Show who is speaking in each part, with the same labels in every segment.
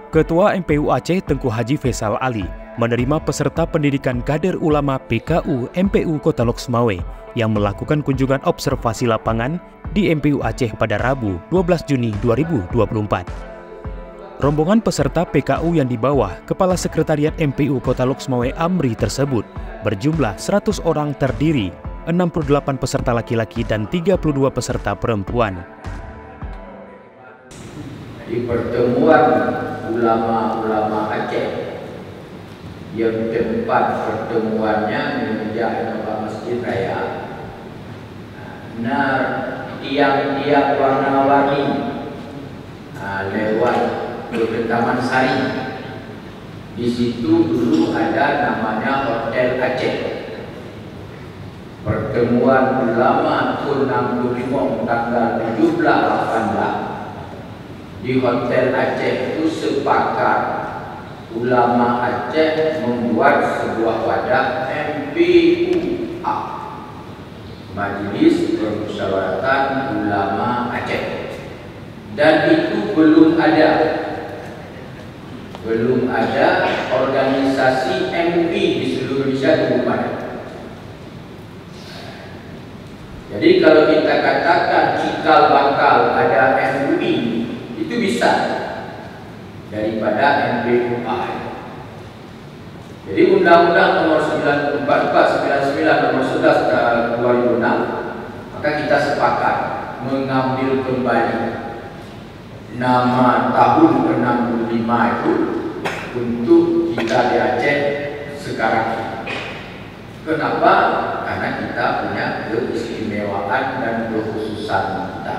Speaker 1: Ketua MPU Aceh Tengku Haji Faisal Ali menerima peserta pendidikan kader ulama PKU MPU Kota Lok Sumawe yang melakukan kunjungan observasi lapangan di MPU Aceh pada Rabu 12 Juni 2024. Rombongan peserta PKU yang dibawa Kepala Sekretariat MPU Kota Lok Sumawe Amri tersebut berjumlah 100 orang, terdiri 68 peserta laki-laki dan 32 peserta perempuan.
Speaker 2: Di pertemuan ulama-ulama Aceh yang tempat pertemuannya menjadi Masjid Raya, tiang-tiang warna-warni lewat ke Taman Sari. Di situ dulu ada namanya Hotel Aceh. Pertemuan ulama Tunang Bulimong tanggal 17-18 di Hotel Aceh itu sepakat ulama Aceh membuat sebuah wadah MPUA, Majelis Permusyawaratan Ulama Aceh, dan itu belum ada organisasi MP di seluruh Indonesia, itu belum ada. Jadi kalau kita katakan cikal bakal ada MUI, itu bisa daripada MPUA. Jadi Undang-Undang Nomor 94/99 Nomor 11 tahun 2006, maka kita sepakat mengambil kembali nama tahun 65 itu untuk kita di Aceh sekarang. Kenapa? Karena kita punya keistimewaan dan kekhususan kita.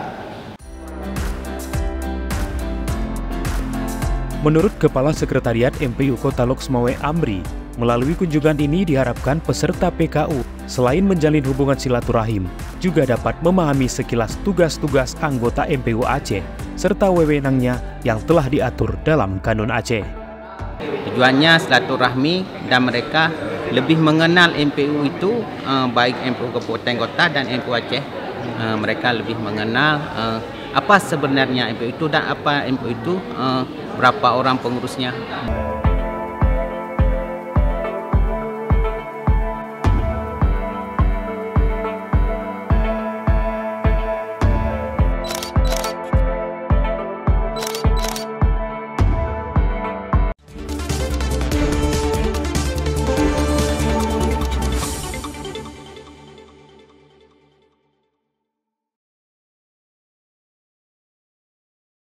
Speaker 1: Menurut Kepala Sekretariat MPU Kota Lok Sumawe Amri, melalui kunjungan ini diharapkan peserta PKU selain menjalin hubungan silaturahim, juga dapat memahami sekilas tugas-tugas anggota MPU Aceh serta wewenangnya yang telah diatur dalam Kanun Aceh.
Speaker 3: Tujuannya silaturahmi dan mereka lebih mengenal MPU itu, baik MPU Kabupaten Kota dan MPU Aceh. Mereka lebih mengenal apa sebenarnya MPU itu dan apa MPU itu, berapa orang pengurusnya.